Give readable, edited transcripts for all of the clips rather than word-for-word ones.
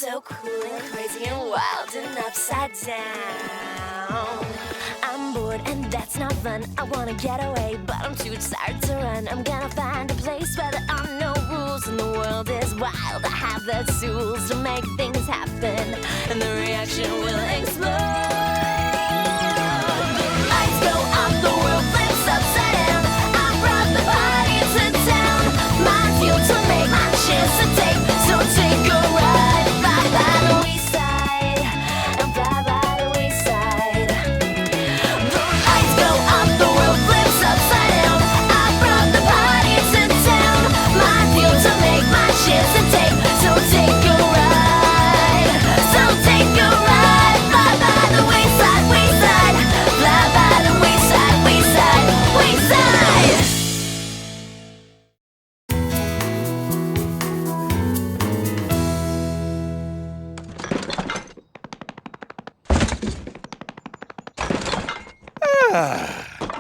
so cool and crazy and wild and upside down. I'm bored and that's not fun. I wanna get away, but I'm too tired to run. I'm gonna find a place where there are no rules and the world is wild. I have the tools to make things happen, and the reaction will explode. The lights go up, the world flips upside down. I brought the party to town. My fuel to make, my chance to take. So take a ride, fly by the wayside, and fly by the wayside. The lights go up, the world flips upside down. I brought the party to town. My fuel to make, my chance to take. So take a ride, so take a ride, fly by the wayside, wayside, fly by the wayside, wayside, wayside.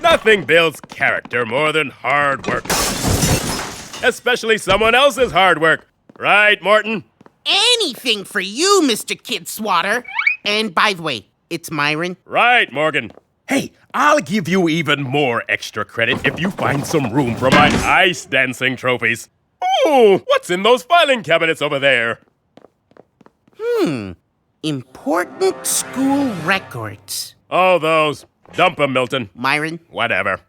Nothing builds character more than hard work. Especially someone else's hard work. Right, Morton? Anything for you, Mr. Kidswatter. And by the way, it's Myron. Right, Morgan. Hey, I'll give you even more extra credit if you find some room for my ice dancing trophies. Ooh, what's in those filing cabinets over there? Important school records. Oh, those. Dump 'em, Milton. Myron. Whatever.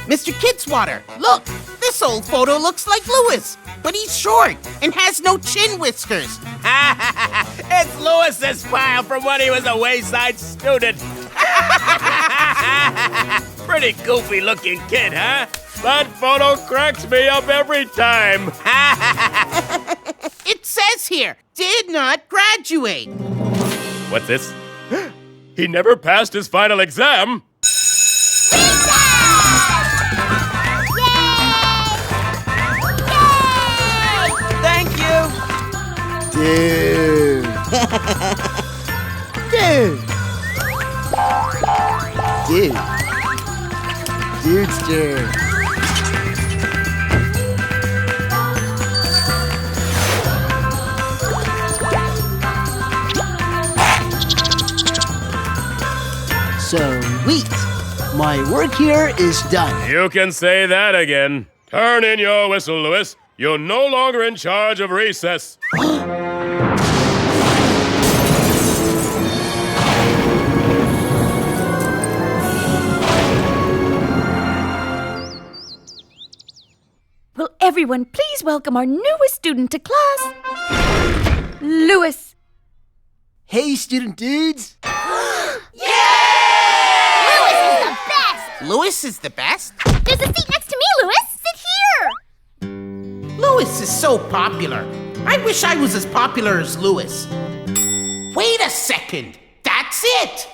Mr. Kidswatter, look! This old photo looks like Lewis, but he's short and has no chin whiskers. It's Lewis's file from when he was a Wayside student. Pretty goofy looking kid, huh? That photo cracks me up every time. It says here, did not graduate. What's this? He never passed his final exam. Thank you. Dude. Dude. Dude. Dudester. Sweet. My work here is done. You can say that again. Turn in your whistle, Lewis. You're no longer in charge of recess. Will everyone please welcome our newest student to class, Lewis. Hey, student dudes. Lewis is the best? There's a seat next to me, Lewis. Sit here. Lewis is so popular. I wish I was as popular as Lewis. Wait a second. That's it.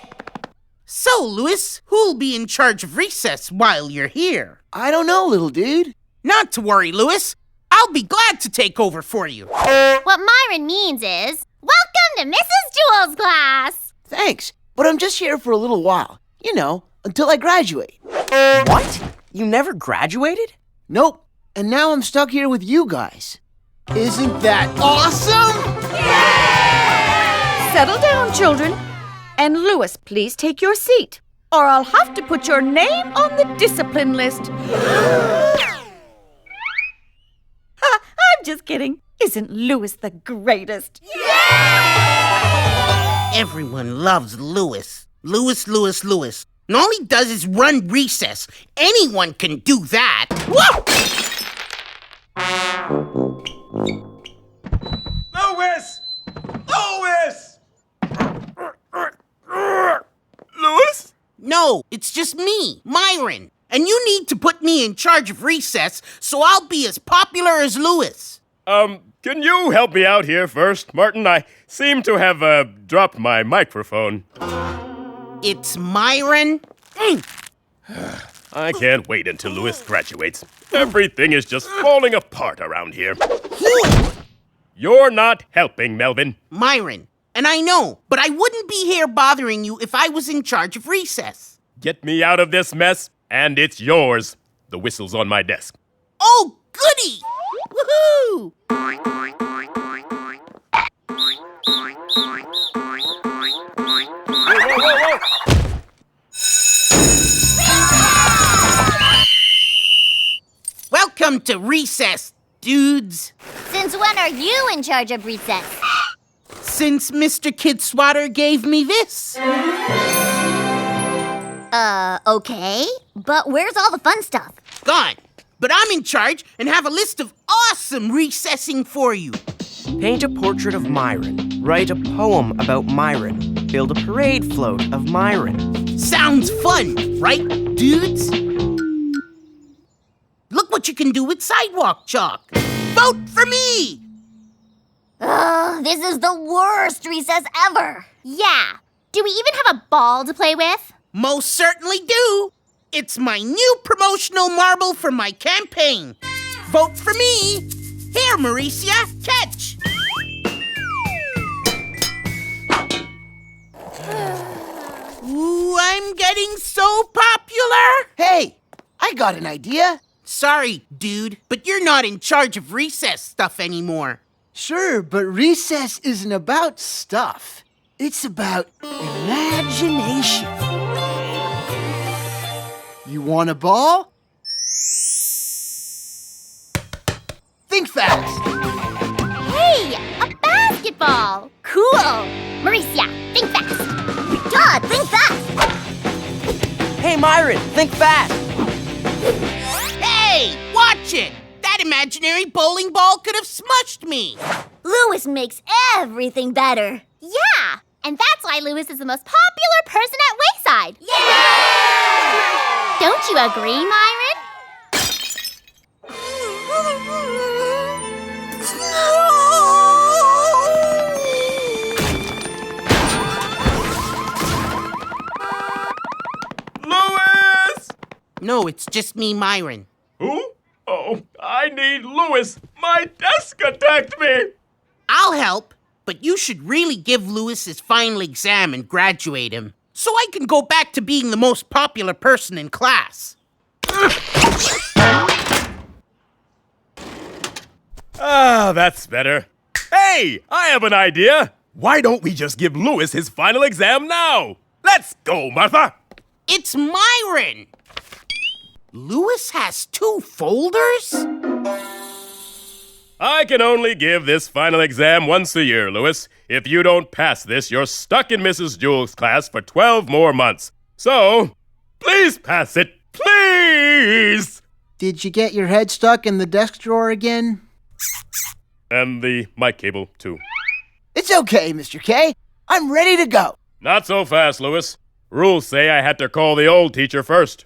So, Lewis, who'll be in charge of recess while you're here? I don't know, little dude. Not to worry, Lewis. I'll be glad to take over for you. What Myron means is, welcome to Mrs. Jewel's class. Thanks, but I'm just here for a little while. You know, until I graduate. What? You never graduated? Nope, and now I'm stuck here with you guys. Isn't that awesome? Settle down, children. And Lewis, please take your seat, or I'll have to put your name on the discipline list. I'm just kidding. Isn't Lewis the greatest? Everyone loves Lewis. Lewis. And all he does is run recess. Anyone can do that. Whoa! Lewis! Lewis? No, it's just me, Myron. And you need to put me in charge of recess so I'll be as popular as Lewis. Can you help me out here first, Martin? I seem to have, dropped my microphone. It's Myron. I can't wait until Lewis graduates. Everything is just falling apart around here. You're not helping, Melvin. Myron, and I know, but I wouldn't be here bothering you if I was in charge of recess. Get me out of this mess, and it's yours. The whistle's on my desk. Oh, goody! Woohoo! Woohoo! Welcome to recess, dudes. Since when are you in charge of recess? Since Mr. Kidswatter gave me this. Okay. But where's all the fun stuff? Gone. But I'm in charge and have a list of awesome recessing for you. Paint a portrait of Myron. Write a poem about Myron. Build a parade float of Myron. Sounds fun, right, dudes? Look what you can do with sidewalk chalk. Vote for me! This is the worst recess ever. Yeah. Do we even have a ball to play with? Most certainly do. It's my new promotional marble for my campaign. Vote for me. Here, Mauricia, catch. Ooh, I'm getting so popular. Hey, I got an idea. Sorry, dude, but you're not in charge of recess stuff anymore. Sure, but recess isn't about stuff. It's about imagination. You want a ball? Think fast. Hey, a basketball. Cool. Mauricia, think fast. Todd, think fast. Hey, Myron, think fast. Hey, watch it. That imaginary bowling ball could have smushed me. Louis makes everything better. Yeah, and that's why Louis is the most popular person at Wayside. Yeah! Don't you agree, Myron? Louis! No, it's just me, Myron. Who? Oh, I need Louis. My desk attacked me. I'll help, but you should really give Louis his final exam and graduate him, so I can go back to being the most popular person in class. Ah, that's better. Hey, I have an idea. Why don't we just give Louis his final exam now? Let's go, Martha. It's Myron. Louis has 2 folders? I can only give this final exam once a year, Louis. If you don't pass this, you're stuck in Mrs. Jewell's class for 12 more months. So, please pass it. Please! Did you get your head stuck in the desk drawer again? And the mic cable, too. It's okay, Mr. K. I'm ready to go. Not so fast, Louis. Rules say I had to call the old teacher first.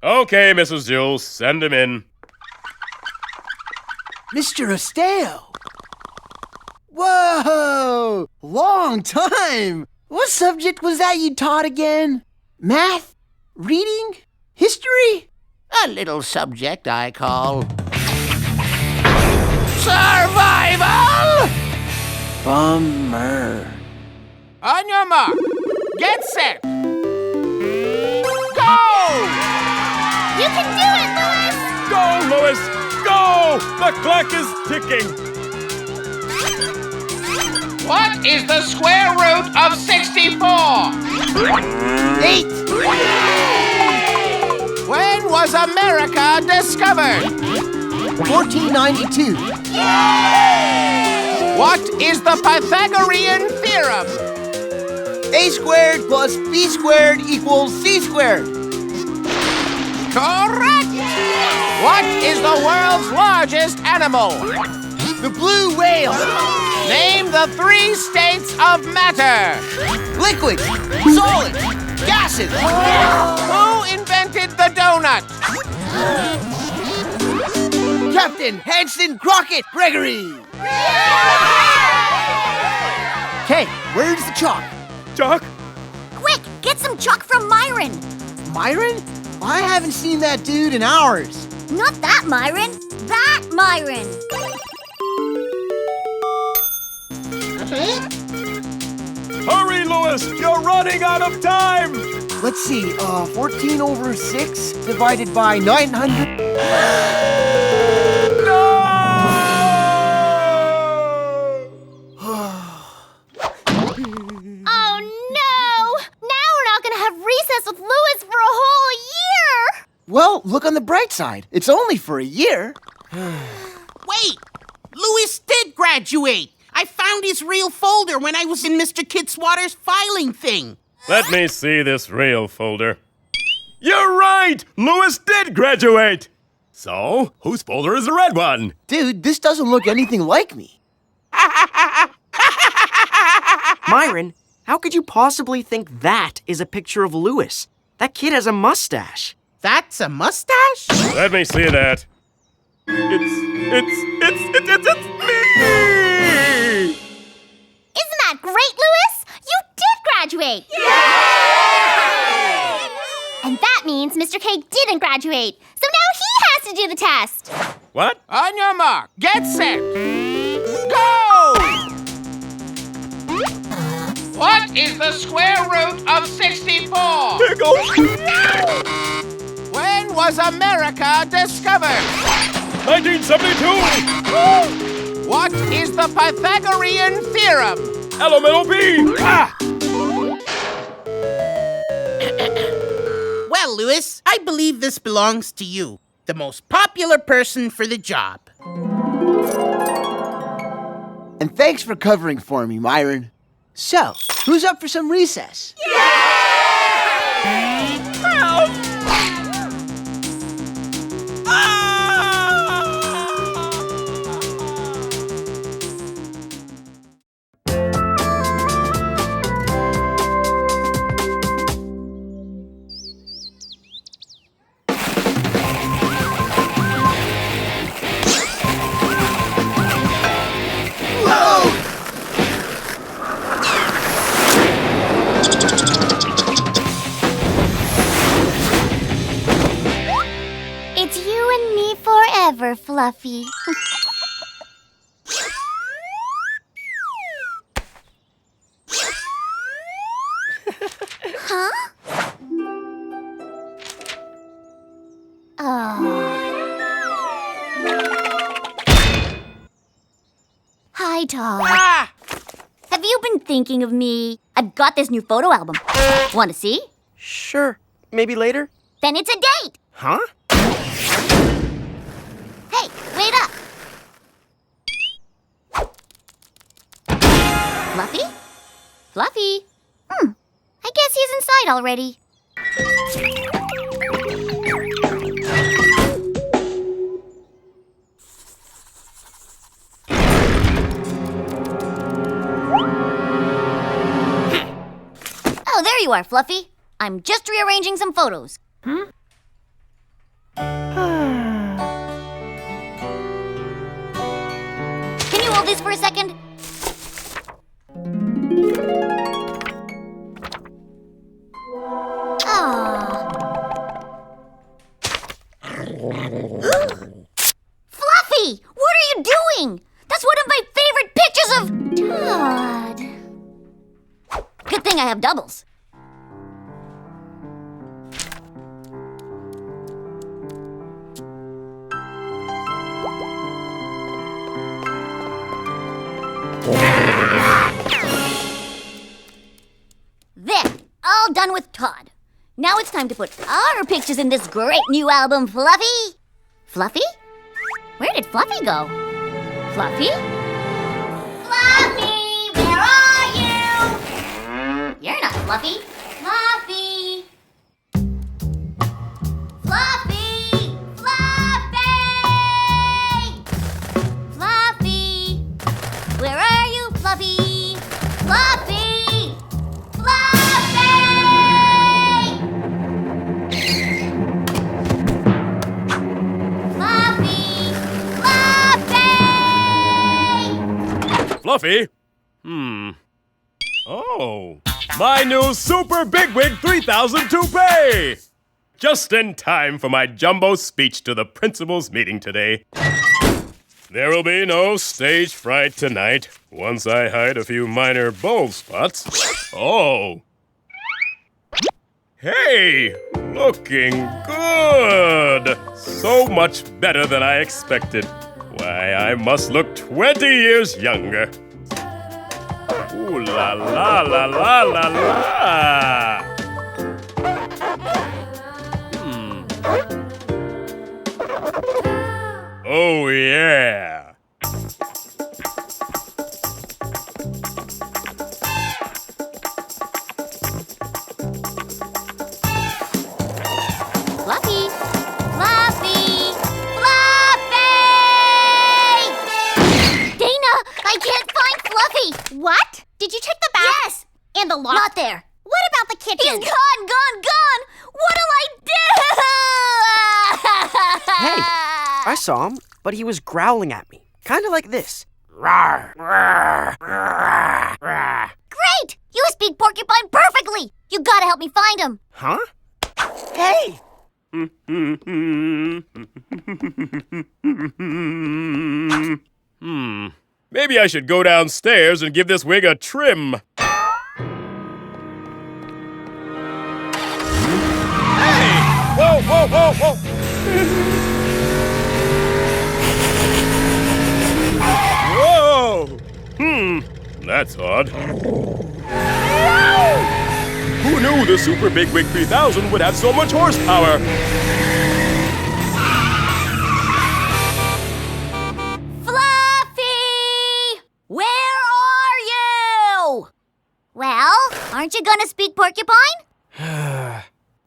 Okay, Mrs. Jewell, send him in. Mr. Esteo. Whoa! Long time! What subject was that you taught again? Math? Reading? History? A little subject I call survival! Bummer. On your mark, get set, go! You can do it, Louis! Go, Louis! Go! The clock is ticking. What is the square root of 64? 8. When was America discovered? 1492. What is the Pythagorean theorem? A squared plus B squared equals C squared. Correct! What is the world's largest animal? The blue whale. Name the 3 states of matter. Liquid. Solid. Gases. Who invented the donut? Captain Hanson Crockett Gregory. Okay, where's the chalk? Chuck? Quick, get some chalk from Myron. Myron? I haven't seen that dude in hours. Not that Myron. That Myron. Hurry, Louis! You're running out of time! Let's see, 14 over 6 divided by 900. No! look on the bright side. It's only for a year. Wait! Louis did graduate! I found his real folder when I was in Mr. Kidswater's filing thing. Let me see this real folder. You're right! Louis did graduate! So, whose folder is the red one? Dude, this doesn't look anything like me. Myron, how could you possibly think that is a picture of Louis? That kid has a mustache. That's a mustache? Let me see that. It's me! Isn't that great, Louis? You did graduate! Yay! And that means Mr. K didn't graduate. So now he has to do the test. What? On your mark, get set. Go! What is the square root of 64? Pickle! When was America discovered? 1972! What is the Pythagorean theorem? Elemental B! Ah! Well, Louis, I believe this belongs to you, the most popular person for the job. And thanks for covering for me, Myron. So, who's up for some recess? It's you and me forever, Fluffy. Huh? Oh. Hi, Todd. Ah! Have you been thinking of me? I've got this new photo album. Want to see? Sure. Maybe later? Then it's a date. Huh? Hey, wait up. Fluffy? Fluffy? I guess he's inside already. Oh, there you are, Fluffy. I'm just rearranging some photos. Can you hold this for a second? Fluffy! What are you doing? That's one of my favorite pictures of Todd. Good thing I have doubles. There, all done with Todd. Now it's time to put our pictures in this great new album, Fluffy. Fluffy? Where did Fluffy go? Fluffy? Fluffy, where are you? You're not Fluffy. Fluffy. Fluffy! Fluffy! Fluffy! Where are you, Fluffy? Fluffy! Fluffy! Fluffy! Fluffy! Fluffy? Oh, my new Super Bigwig 3000 toupee! Just in time for my jumbo speech to the principal's meeting today. There will be no stage fright tonight once I hide a few minor bald spots. Oh. Hey, looking good. So much better than I expected. Why, I must look 20 years younger. Ooh la la la la la la. there? What about the kitchen? He's gone! What'll I do? Hey, I saw him, but he was growling at me. Kind of like this. Great! You speak porcupine perfectly! You gotta help me find him! Huh? Hey! Maybe I should go downstairs and give this wig a trim. Hey! Whoa, whoa, whoa, whoa! Whoa! That's odd. Who knew the Super Big Wig 3000 would have so much horsepower? Fluffy! Where are you? Well, aren't you gonna speak porcupine?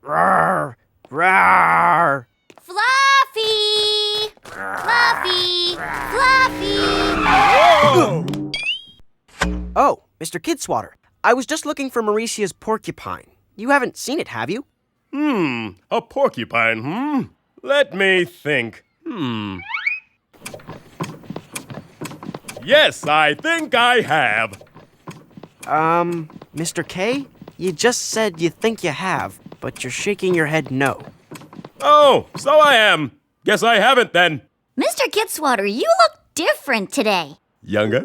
Rawr, rawr. Fluffy! Fluffy! Fluffy! Whoa! Oh, Mr. Kidswatter. I was just looking for Mauricia's porcupine. You haven't seen it, have you? A porcupine, Let me think. Yes, I think I have. Mr. K? You just said you think you have, but you're shaking your head no. Oh, so I am. Guess I haven't then. Mr. Kidswatter, you look different today. Younger,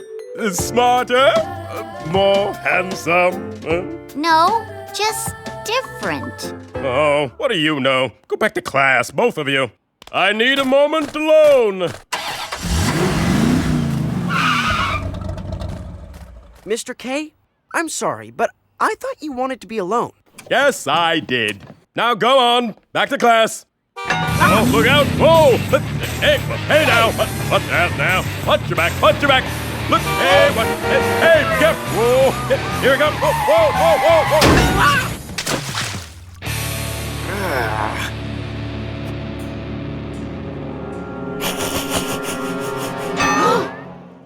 smarter, more handsome. No, just different. Oh, what do you know? Go back to class, both of you. I need a moment alone. Mr. K? I'm sorry, but I thought you wanted to be alone. Yes, I did. Now go on, back to class. Oh, look out! Whoa! Hey now! What's that now? Watch your back! Watch your back! Look! Hey! What? Hey! Be careful! Whoa! Here we go! Whoa! Whoa! Whoa! Whoa!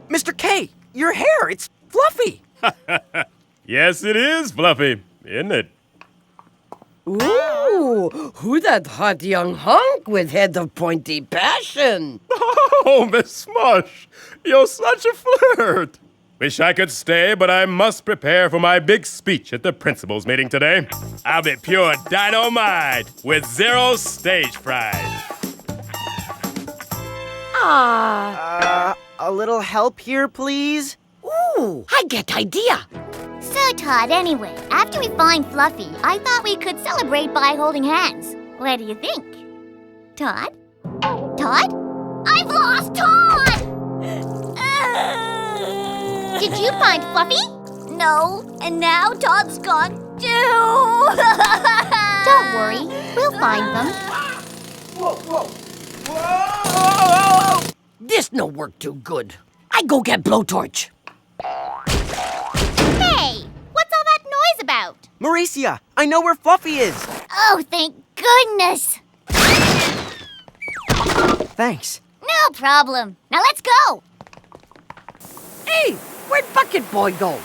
Mr. K, your hair, it's fluffy. Yes, it is fluffy, isn't it? Ooh, who that hot young hunk with head of pointy passion? Oh, Miss Smush, you're such a flirt. Wish I could stay, but I must prepare for my big speech at the principal's meeting today. I'll be pure dynamite with 0 stage fright. A little help here, please? Ooh, I get idea. So, Todd, anyway, after we find Fluffy, I thought we could celebrate by holding hands. What do you think? Todd? Todd? I've lost Todd! Did you find Fluffy? No, and now Todd's gone too. Don't worry, we'll find them. This no work too good. I go get blowtorch. Hey, what's all that noise about? Mauricia, I know where Fluffy is. Oh, thank goodness. Thanks. No problem. Now let's go. Hey, where'd Bucket Boy go?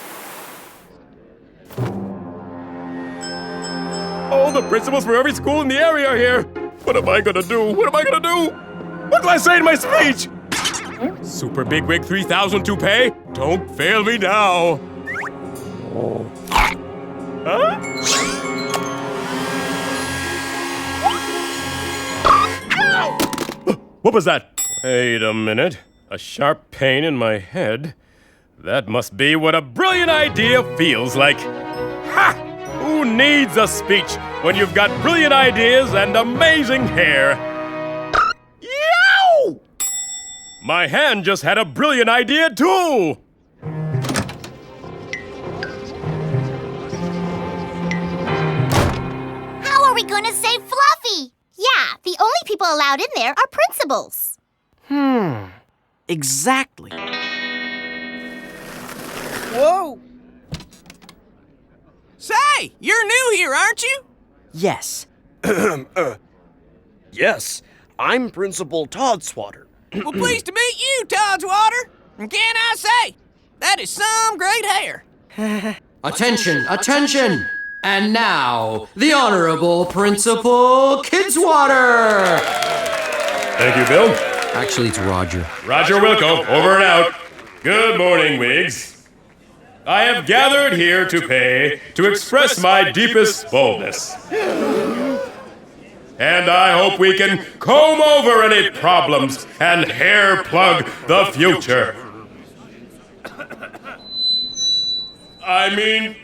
Oh, the principals for every school in the area are here. What am I gonna do? What am I gonna do? What do I say in my speech? Super Big Wig 3000 toupee? Don't fail me now. Huh? What was that? Wait a minute. A sharp pain in my head. That must be what a brilliant idea feels like. Ha! Who needs a speech when you've got brilliant ideas and amazing hair? Yow! My hand just had a brilliant idea, too! How are we going to save Fluffy? Yeah, the only people allowed in there are principals. Exactly. Whoa! Say, you're new here, aren't you? Yes. Yes, I'm Principal Todswatter. Well, pleased to meet you, Todswatter. And can I say, that is some great hair. Attention, attention! And now, the Honorable Principal Kidswater! Thank you, Bill. Actually, it's Roger. Roger Wilco, over and out. Good morning, Whigs. I have gathered here to express my deepest boldness. And I hope we can comb over any problems and hair plug the future. I mean,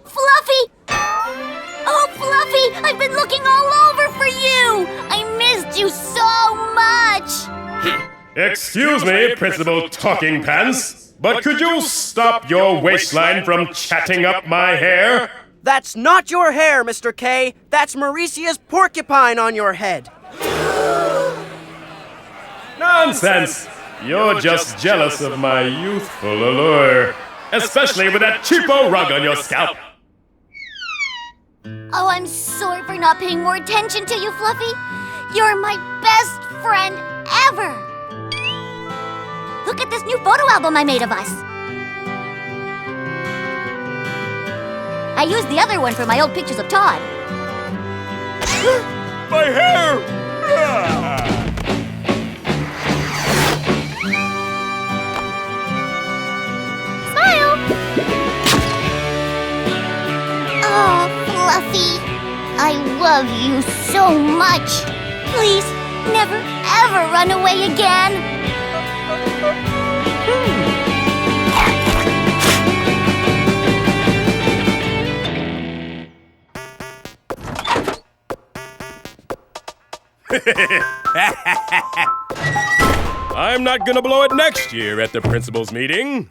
Fluffy! Oh, Fluffy! I've been looking all over for you! I missed you so much! Excuse me, Principal Talking Pants, but could you stop your waistline from chatting up my hair? That's not your hair, Mr. K. That's Mauricia's porcupine on your head. Nonsense! You're just jealous of my youthful allure, especially with that cheapo rug on your scalp. Oh, I'm sorry for not paying more attention to you, Fluffy. You're my best friend ever. Look at this new photo album I made of us. I used the other one for my old pictures of Todd. My hair! Smile! Oh, Fluffy, I love you so much. Please, never ever run away again. I'm not gonna blow it next year at the principal's meeting.